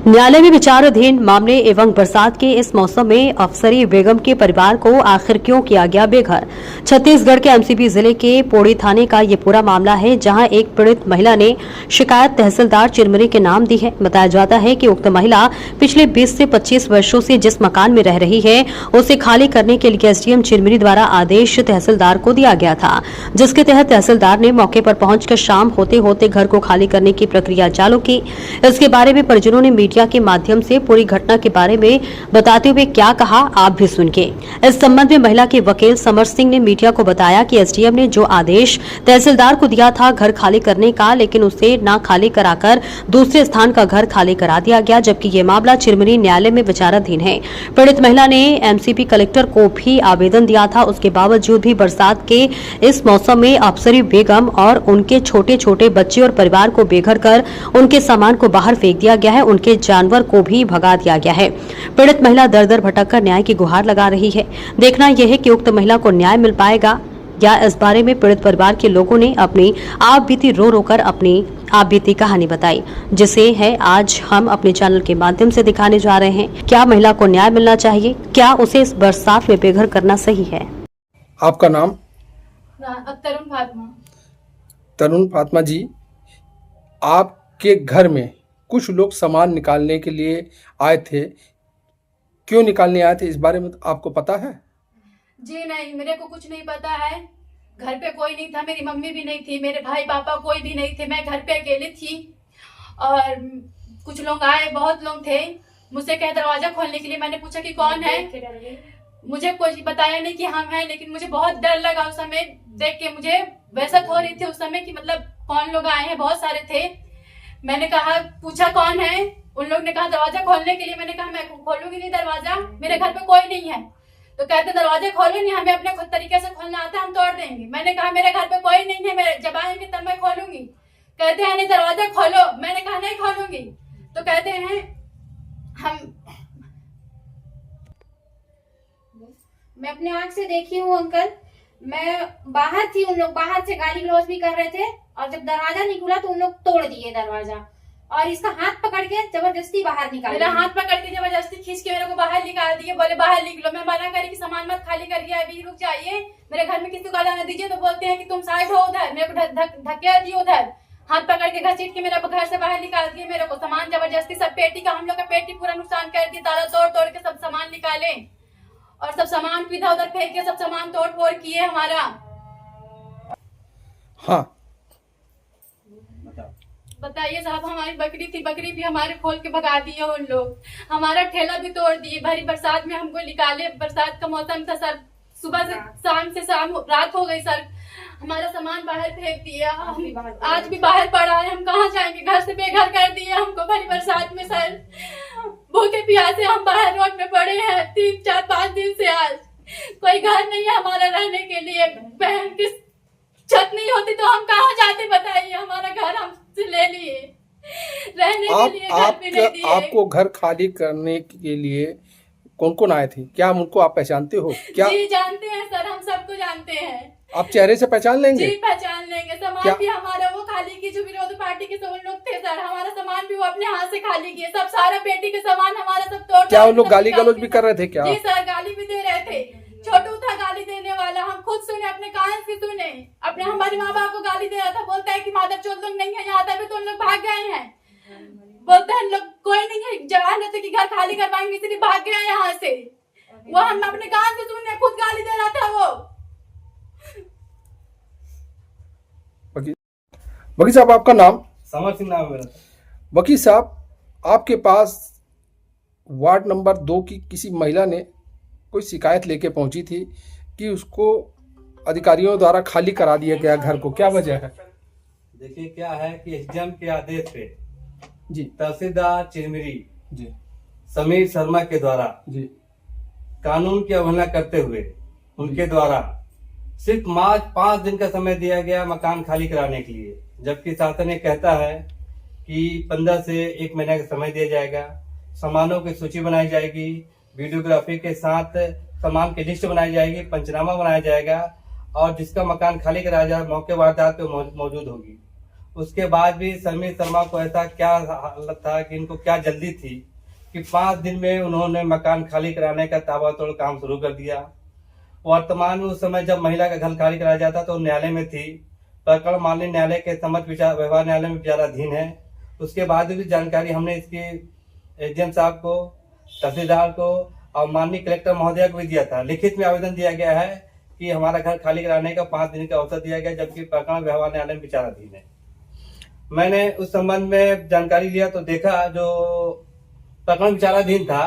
न्यायालय में विचाराधीन मामले एवं बरसात के इस मौसम में अफसरी बेगम के परिवार को आखिर क्यों किया गया बेघर। छत्तीसगढ़ के एमसीपी जिले के पोड़ी थाने का ये पूरा मामला है, जहां एक पीड़ित महिला ने शिकायत तहसीलदार चिरमिरी के नाम दी है। बताया जाता है कि उक्त महिला पिछले 20 से 25 वर्षों से जिस मकान में रह रही है उसे खाली करने के लिए एसडीएम चिरमिरी द्वारा आदेश तहसीलदार को दिया गया था, जिसके तहत तहसीलदार ने मौके पर पहुंचकर शाम होते होते घर को खाली करने की प्रक्रिया चालू की। इसके बारे में परिजनों ने मीडिया के माध्यम से पूरी घटना के बारे में बताते हुए क्या कहा, आप भी सुनिए। इस संबंध में महिला के वकील समर सिंह ने मीडिया को बताया कि एसडीएम ने जो आदेश तहसीलदार को दिया था घर खाली करने का, लेकिन उसे न खाली कराकर दूसरे स्थान का घर खाली करा दिया गया, जबकि ये मामला चिरमिरी न्यायालय में विचाराधीन है। पीड़ित महिला ने एमसीपी कलेक्टर को भी आवेदन दिया था, उसके बावजूद भी बरसात के इस मौसम में अफसरी बेगम और उनके छोटे छोटे बच्चे और परिवार को बेघर कर उनके सामान को बाहर फेंक दिया गया है, उनके जानवर को भी भगा दिया गया है। पीड़ित महिला दर दर भटककर न्याय की गुहार लगा रही है। देखना यह है कि उक्त महिला को न्याय मिल पाएगा या इस बारे में पीड़ित परिवार के लोगों ने अपनी आप बीती रो रो कर अपनी आप बीती कहानी बताई, जिसे है आज हम अपने चैनल के माध्यम से दिखाने जा रहे हैं। क्या महिला को न्याय मिलना चाहिए? क्या उसे इस बरसात में बेघर करना सही है? आपका नाम? तरुण फातिमा। तरुण फातिमा जी, आपके घर में कुछ लोग सामान निकालने के लिए आए थे, क्यों निकालने आए थे इस बारे में आपको पता है? जी नहीं, मेरे को कुछ नहीं पता है। घर पे कोई नहीं था, मेरी मम्मी भी नहीं थी, मेरे भाई पापा कोई भी नहीं थे, मैं घर पे अकेली थी। और कुछ लोग आए, बहुत लोग थे, मुझसे कहे दरवाजा खोलने के लिए। मैंने पूछा कि कौन है, मुझे कोई बताया नहीं कि हम हैं, लेकिन मुझे बहुत डर लगा उस समय देख के। मुझे वैसा हो रही थी उस समय कि मतलब कौन लोग आए हैं, बहुत सारे थे। मैंने कहा, पूछा कौन है, उन लोग ने कहा दरवाजा खोलने के लिए। मैंने कहा मैं खोलूंगी नहीं दरवाजा, मेरे घर पे कोई नहीं है। तो कहते दरवाजा खोलो नहीं, हमें अपने खुद तरीके से खोलना आता है, हम तोड़ देंगे। मैंने कहा मेरे घर पे कोई नहीं है, मेरे जब आएंगे तब मैं खोलूंगी। कहते हैं नहीं दरवाजा खोलो, मैंने कहा नहीं खोलूंगी। तो कहते हैं मैं अपने आंख से देखी हूँ अंकल, मैं बाहर थी, उन लोग बाहर से गाली गलौज भी कर रहे थे, और जब दरवाजा नहीं खुला तो उन लोग तोड़ दिए दरवाजा और इसका हाथ पकड़ के जबरदस्ती बाहर निकाल मेरा हाथ पकड़ के जबरदस्ती खींच के मेरे को बाहर निकाल दिए। बोले बाहर निकलो। मैं मना करी कि सामान मत खाली करिए, अभी रुक जाइए, मेरे घर में किसी को आने दीजिए। तो बोलते हैं कि तुम साइड हो उधर, मेरे को धक्के दिए उधर, हाथ पकड़ के घसीट के मेरा घर से बाहर निकाल दिए। मेरे को सामान जबरदस्ती सब पेटी का, हम लोग का पेटी पूरा नुकसान कर दिए, ताला तोड़ तोड़ के सब सामान निकाले और सब सामान को इधर उधर फेंक के सब सामान तोड़ फोड़ किए हमारा। हाँ बताइए साहब, हमारी बकरी थी, बकरी भी हमारे खोल के भगा दिए उन लोग। हमारा ठेला भी तोड़ दिए, भरी बरसात में हमको निकाले। बरसात का मौसम था सर, सुबह से शाम रात हो गई सर, हमारा सामान बाहर फेंक दिया। आज भी बाहर पड़ा है, हम कहाँ जाएंगे, घर से बेघर कर दिए हमको भरी बरसात में सर। भूखे प्यासे हम बाहर रोड में पड़े हैं 3, 4, 5 दिन से। आज कोई घर नहीं है हमारा रहने के लिए, बहन की छत नहीं होती तो हम कहाँ जाते बताइए। हमारा घर हमसे ले लिए, रहने के लिए घर भी नहीं दिए। आपको घर खाली करने के लिए कौन कौन आए थे? क्या उनको आप पहचानते हो क्या? जी जानते हैं सर, हम सबको जानते हैं। आप चेहरे से पहचान लेंगे? जी पहचान लेंगे। सामान भी हमारा वो खाली की, जो विरोधी पार्टी के सब लोग थे सर, हमारा सामान भी वो अपने हाथ से खाली किए। सब सारा पेटी के सामान हमारा सब तोड़। क्या उन लोग गाली गलौज भी कर रहे थे क्या? जी सर, गाली भी दे रहे थे। छोटू था गाली देने वाला, हम खुद सुने, अपने कान से सुने। अपने हमारे माँ बाप को गाली दे रहा था, बोलता है कि मादर चोद लोग नहीं है यहाँ, तभी तो उन लोग भाग गए हैं। बोलते हैं लोग कोई नहीं है, जगह रहते कि घर खाली करवाएंगे, इसलिए भाग गए यहाँ से। वो हम अपने कान से सुने, खुद गाली दे रहा था वो। वकील साहब, आपका नाम? समर सिंह नाम है मेरा। वकील साहब, आपके पास वार्ड नंबर 2 की किसी महिला ने कोई शिकायत लेके पहुंची थी कि उसको अधिकारियों द्वारा खाली करा दिया गया घर को, क्या वजह है? देखिए क्या है कि एसडीएम के आदेश पे जी तहसीलदार चिरमिरी जी समीर शर्मा के द्वारा जी कानून की अवहेलना करते हुए उनके द्वारा सिर्फ 5 दिन का समय दिया गया मकान खाली कराने के लिए, जबकि शासन ये कहता है कि 15 से 1 महीने का समय दिया जाएगा। सामानों की सूची बनाई जाएगी, वीडियोग्राफी के साथ सामान की लिस्ट बनाई जाएगी, पंचनामा बनाया जाएगा और जिसका मकान खाली कराया जाए मौके वारदात पे मौजूद होगी। उसके बाद भी समीर शर्मा को ऐसा क्या हालत था कि इनको क्या जल्दी थी कि 5 दिन में उन्होंने मकान खाली कराने का ताबड़तोड़ काम शुरू कर दिया। वर्तमान में उस समय जब महिला का घर खाली कराया जाता तो न्यायालय में थी, प्रकरण माननीय न्यायालय के समक्ष व्यवहार न्यायालय में विचाराधीन है। उसके बाद भी जानकारी हमने इसकी एसडीएम साहब को, तहसीलदार को और माननीय कलेक्टर महोदया को भी दिया था। लिखित में आवेदन दिया गया है कि हमारा घर खाली कराने का 5 दिन का अवसर दिया गया, जबकि प्रकरण व्यवहार न्यायालय में विचाराधीन है। मैंने उस संबंध में जानकारी लिया तो देखा जो प्रकरण विचाराधीन था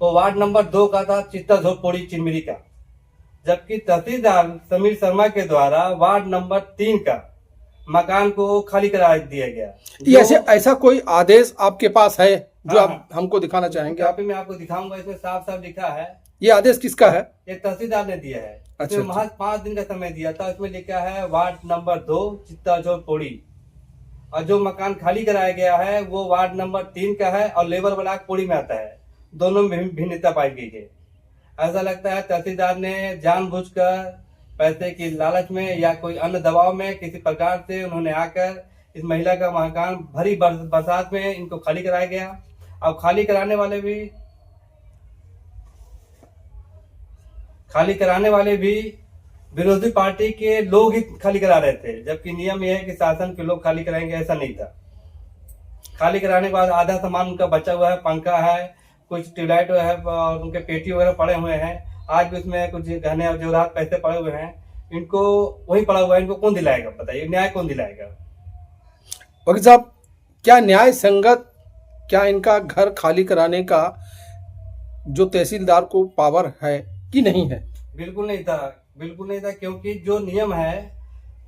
वो वार्ड नंबर 2 का था, चित्ता पौड़ी चिनमिरी का, जबकि तहसीलदार समीर शर्मा के द्वारा वार्ड नंबर 3 का मकान को खाली करा दिया गया। ये ऐसा कोई आदेश आपके पास है जो आप हमको दिखाना चाहेंगे? यहाँ पे मैं आपको दिखाऊंगा, इसमें साफ साफ लिखा है। ये आदेश किसका है? ये तहसीलदार ने दिया है। अच्छा, इसमें महज 5 दिन का समय दिया था। इसमें लिखा है वार्ड नंबर 2 चित्ता पौड़ी, और जो मकान खाली कराया गया है वो वार्ड नंबर 3 का है और लेबर ब्लॉक पौड़ी में आता है। दोनों में भिन्नता पाई गई है। ऐसा लगता है तहसीलदार ने जानबूझकर पैसे की लालच में या कोई अन्य दबाव में किसी प्रकार से उन्होंने आकर इस महिला का मकान भरी बरसात में इनको खाली कराया गया। और खाली कराने वाले भी विरोधी पार्टी के लोग ही खाली करा रहे थे, जबकि नियम यह है कि शासन के लोग खाली कराएंगे, ऐसा नहीं था। खाली कराने के बाद आधा सामान उनका बचा हुआ है, पंखा है, कुछ ट्यूबलाइट है और उनके पेटी वगैरह पड़े हुए हैं। आज भी उसमें कुछ गहने और जेवरात पैसे पड़े हुए हैं, इनको वही पड़ा हुआ है। इनको कौन दिलाएगा? बताइए, न्याय कौन दिलाएगा? वकील साहब, क्या न्याय संगत, क्या इनका घर खाली कराने का जो तहसीलदार को पावर है कि नहीं है? बिल्कुल नहीं था, बिल्कुल नहीं था, क्योंकि जो नियम है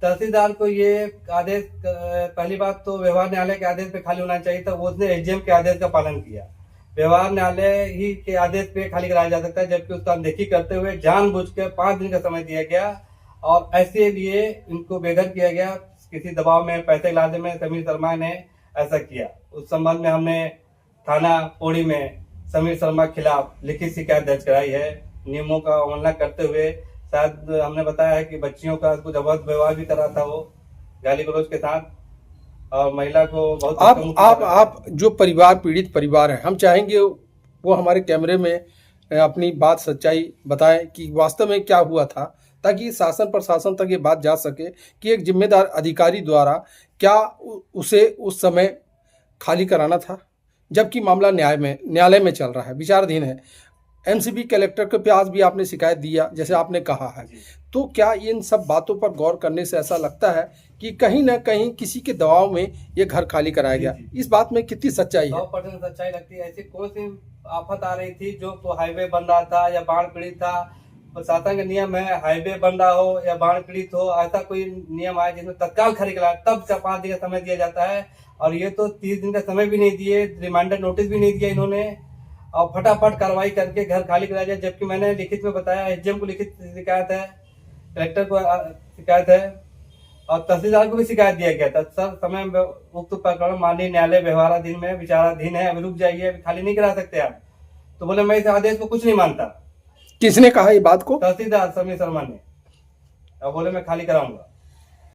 तहसीलदार को ये आदेश, पहली बात तो व्यवहार न्यायालय के आदेश पे खाली होना चाहिए था। वो उसने एसडीएम के आदेश का पालन किया। व्यवहार न्यायालय ही के आदेश पे खाली कराया जा सकता है, जबकि उसका अनदेखी करते हुए जानबूझकर 5 दिन का समय दिया गया और ऐसे लिए इनको बेघर किया गया। किसी दबाव में, पैसे के लालच में समीर शर्मा ने ऐसा किया। उस संबंध में हमने थाना पौड़ी में समीर शर्मा के खिलाफ लिखित शिकायत दर्ज कराई है। नियमों का उल्लंघन करते हुए, शायद हमने बताया है कि बच्चियों का कुछ अभद्र व्यवहार भी कर रहा था, वो गाली गलौज के साथ, और महिला को बहुत। आप जो परिवार, पीड़ित परिवार है, हम चाहेंगे वो हमारे कैमरे में अपनी बात सच्चाई बताएं कि वास्तव में क्या हुआ था, ताकि शासन प्रशासन तक ये बात जा सके कि एक जिम्मेदार अधिकारी द्वारा क्या उसे उस समय खाली कराना था, जबकि मामला न्यायालय में चल रहा है, विचाराधीन है। एमसीबी कलेक्टर के पास भी आपने शिकायत दिया, जैसे आपने कहा है। तो क्या इन सब बातों पर गौर करने से ऐसा लगता है कि कहीं ना कहीं किसी के दबाव में ये घर खाली कराया गया? इस बात में कितनी सच्चाई है? 100% सच्चाई लगती है। ऐसी कौन सी आफत आ रही थी जो हाईवे बन रहा था या बाढ़ पीड़ित था? प्रशासन का नियम है, हाईवे बन रहा हो या बाढ़ पीड़ित हो, ऐसा कोई नियम आया जिसमें तत्काल खाली कराया, तब 5 दिन का समय दिया जाता है। और ये तो 30 दिन का समय भी नहीं दिए, रिमाइंडर नोटिस भी नहीं दिया इन्होंने, और फटाफट कार्रवाई करके घर खाली कराया जाए। जबकि मैंने लिखित में बताया, एसडीएम को लिखित शिकायत है, कलेक्टर को शिकायत है और तहसीलदार को भी शिकायत दिया गया था। सर, समय उक्त प्रकरण माननीय न्यायालय व्यवहाराधीन में विचाराधीन है, अभी रुक जाइए, अभी खाली नहीं करा सकते आप। तो बोले मैं इस आदेश को कुछ नहीं मानता। किसने कहा ये बात को? तहसीलदार समीर शर्मा ने। अब बोले मैं खाली कराऊंगा।